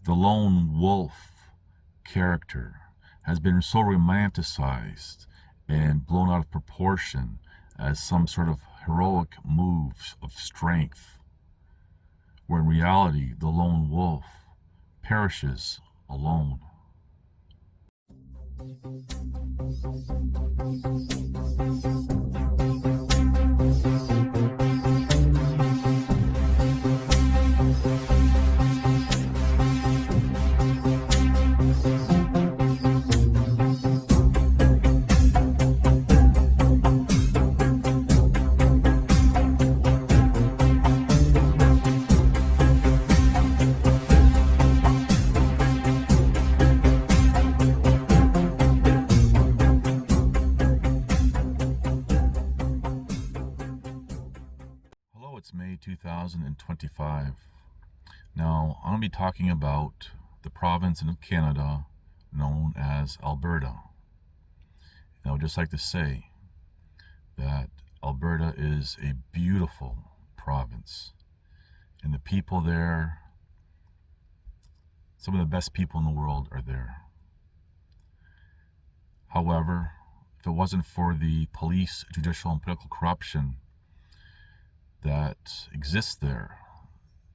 the lone wolf character has been so romanticized and blown out of proportion as some sort of heroic moves of strength, where in reality the lone wolf perishes alone. Hello, it's May 2025. Now, I'm going to be talking about the province in Canada known as Alberta. And I would just like to say that Alberta is a beautiful province. And the people there, some of the best people in the world are there. However, if it wasn't for the police, judicial, and political corruption that exists there,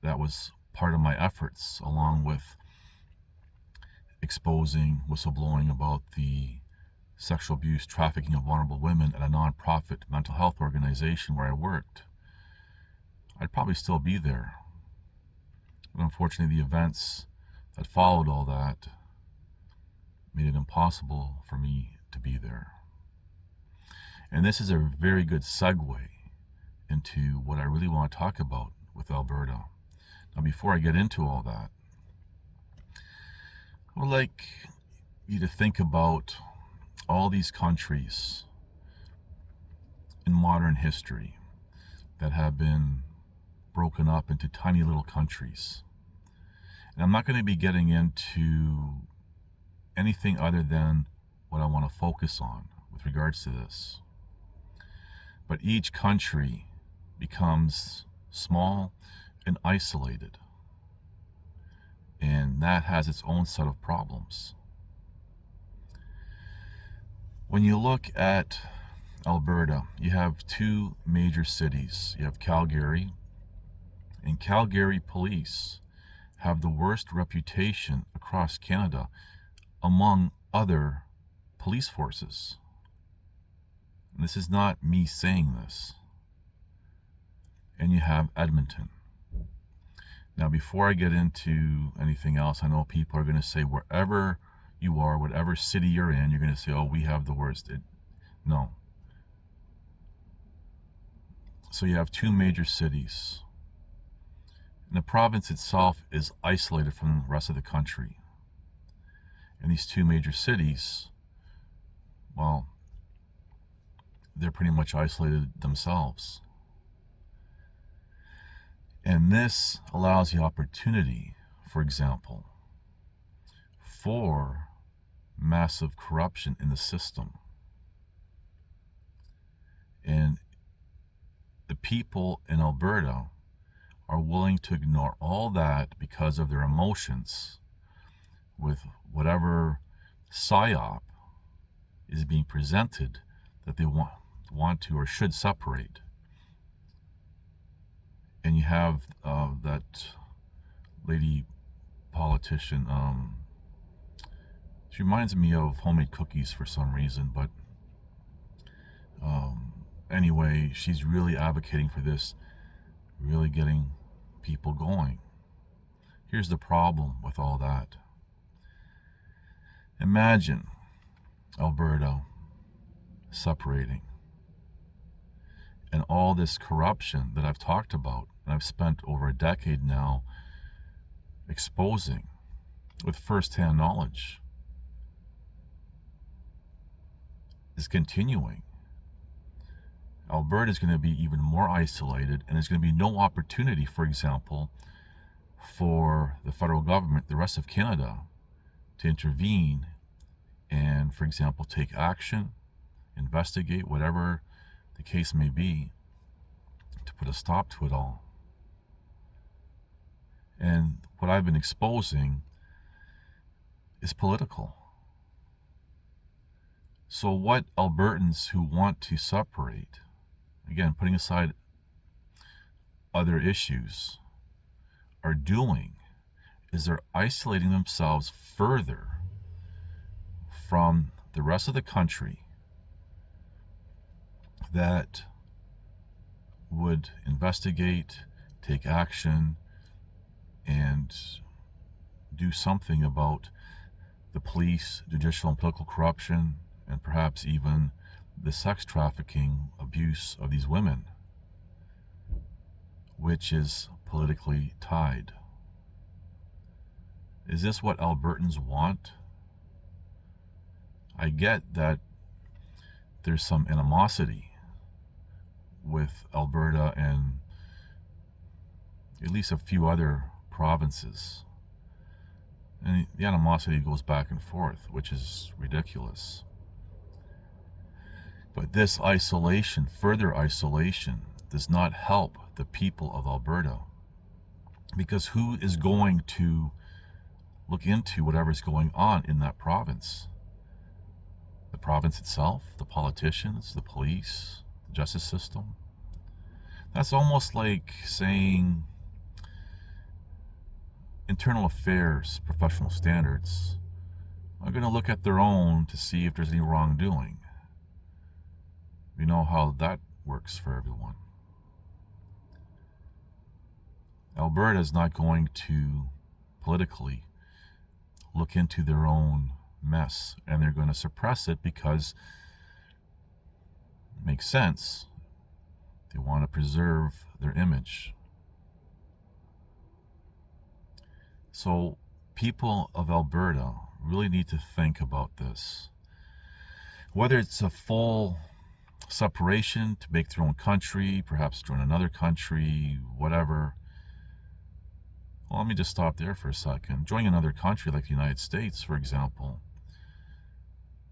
that was part of my efforts, along with exposing, whistleblowing about the sexual abuse, trafficking of vulnerable women at a non-profit mental health organization where I worked. I'd probably still be there. But unfortunately, the events that followed all that made it impossible for me to be there. And this is a very good segue into what I really want to talk about with Alberta. Now, before I get into all that, I would like you to think about all these countries in modern history that have been broken up into tiny little countries. And I'm not going to be getting into anything other than what I want to focus on with regards to this. But each country becomes small and isolated, and that has its own set of problems. When you look at Alberta, you have two major cities. You have Calgary, and Calgary police have the worst reputation across Canada among other police forces. And this is not me saying this. And you have Edmonton. Now, before I get into anything else, I know people are going to say, wherever you are, whatever city you're in, you're going to say, oh, we have the worst. No. So you have two major cities. And the province itself is isolated from the rest of the country. And these two major cities, well, they're pretty much isolated themselves. And this allows the opportunity, for example, for massive corruption in the system. And the people in Alberta are willing to ignore all that because of their emotions with whatever psyop is being presented that they want to or should separate. And you have that lady politician, she reminds me of homemade cookies for some reason, but anyway, she's really advocating for this, really getting people going. Here's the problem with all that. Imagine Alberta separating, and all this corruption that I've talked about, and I've spent over a decade now exposing with first-hand knowledge, is continuing. Alberta is going to be even more isolated, and there's going to be no opportunity, for example, for the federal government, the rest of Canada, to intervene and, for example, take action, investigate, whatever the case may be, to put a stop to it all. And what I've been exposing is political. So what Albertans who want to separate, again, putting aside other issues, are doing is they're isolating themselves further from the rest of the country that would investigate, take action, and do something about the police, judicial, and political corruption, and perhaps even the sex trafficking abuse of these women, which is politically tied. Is this what Albertans want? I get that there's some animosity with Alberta and at least a few other provinces. And the animosity goes back and forth, which is ridiculous. But this isolation, further isolation, does not help the people of Alberta. Because who is going to look into whatever's going on in that province? The province itself, the politicians, the police, the justice system? That's almost like saying internal affairs, professional standards are going to look at their own to see if there's any wrongdoing. We know how that works for everyone. Alberta is not going to politically look into their own mess, and they're going to suppress it because it makes sense. They want to preserve their image. So people of Alberta really need to think about this. Whether it's a full separation to make their own country, perhaps join another country, whatever. Well, let me just stop there for a second. Joining another country like the United States, for example.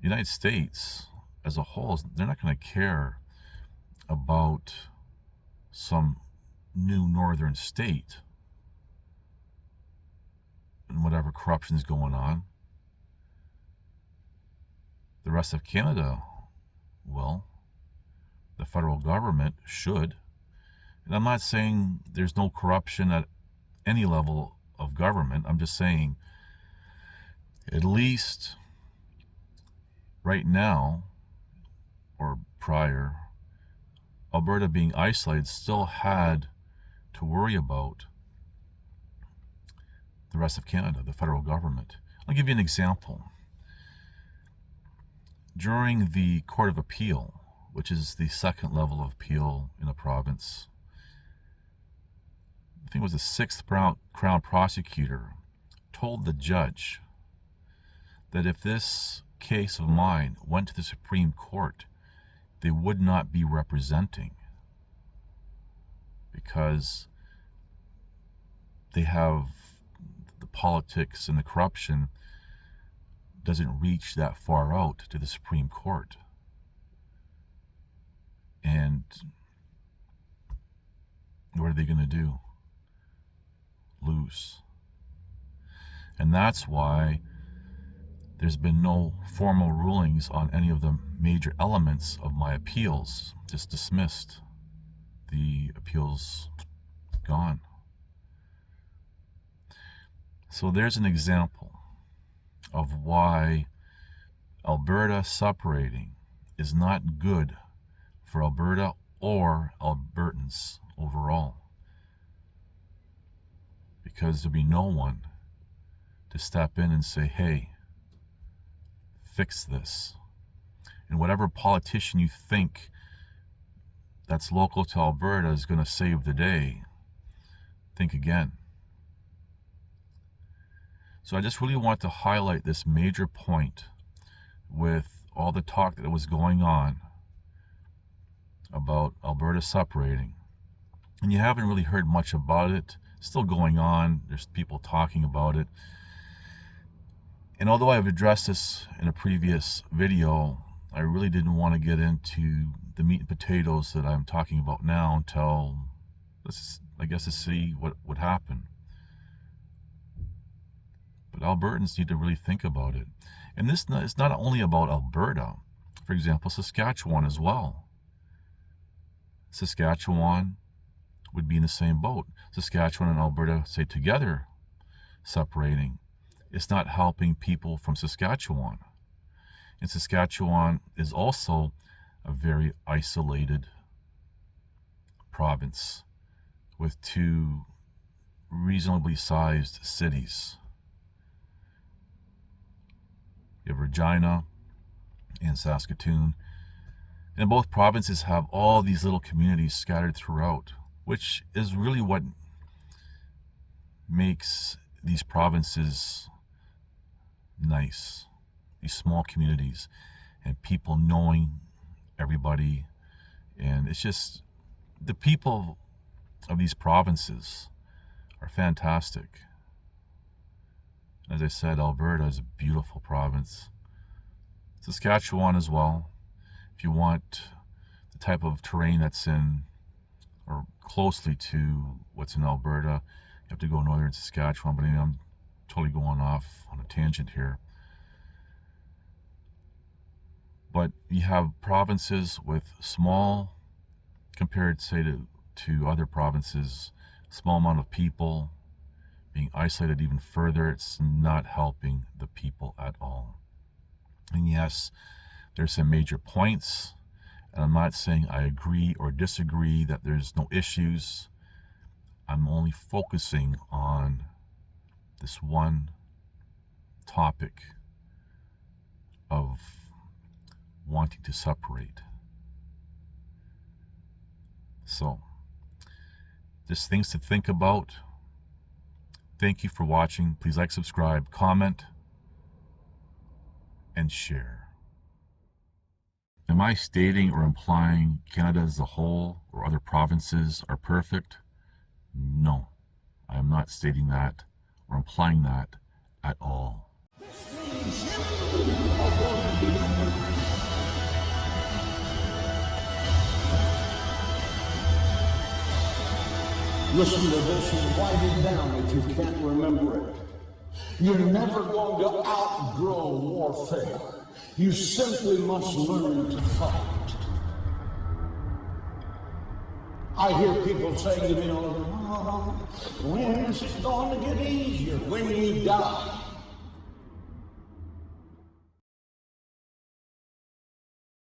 The United States as a whole, they're not going to care about some new northern state and whatever corruption is going on. The rest of Canada will. The federal government should. And I'm not saying there's no corruption at any level of government. I'm just saying, at least right now, or prior, Alberta being isolated still had to worry about the rest of Canada, the federal government. I'll give you an example. During the Court of Appeal, which is the second level of appeal in a province, I think it was the 6th Crown prosecutor told the judge that if this case of mine went to the Supreme Court, they would not be representing, because they have the politics and the corruption doesn't reach that far out to the Supreme Court. And what are they going to do? Lose. And that's why there's been no formal rulings on any of the major elements of my appeals. Just dismissed. The appeals gone. So there's an example of why Alberta separating is not good for Alberta or Albertans overall. Because there'll be no one to step in and say, hey, fix this. And whatever politician you think that's local to Alberta is going to save the day, think again. So I just really want to highlight this major point with all the talk that was going on about Alberta separating. And you haven't really heard much about it. It's still going on. There's people talking about it. And although I've addressed this in a previous video, I really didn't want to get into the meat and potatoes that I'm talking about now until, I guess, to see what would happen. But But Albertans need to really think about it. And this is not only about Alberta. For example, Saskatchewan as well. Saskatchewan would be in the same boat. Saskatchewan and Alberta, say together, separating. It's not helping people from Saskatchewan. And Saskatchewan is also a very isolated province with two reasonably sized cities. You have Regina and Saskatoon. And both provinces have all these little communities scattered throughout, which is really what makes these provinces nice. These small communities and people knowing everybody. And it's just, the people of these provinces are fantastic. As I said, Alberta is a beautiful province. Saskatchewan as well. If you want the type of terrain that's in, or closely to what's in Alberta, you have to go northern Saskatchewan, but I'm totally going off on a tangent here. But you have provinces with small, compared, say, to other provinces, small amount of people, being isolated even further. It's not helping the people at all. And yes, there's some major points, and I'm not saying I agree or disagree that there's no issues. I'm only focusing on this one topic of wanting to separate. So, just things to think about. Thank you for watching. Please like, subscribe, comment, and share. Am I stating or implying Canada as a whole or other provinces are perfect? No, I am not stating that or implying that at all. Listen to this and write it down if you can't remember it. You're never going to outgrow warfare. You simply must learn to fight. I hear people say, when is it going to get easier? When you die.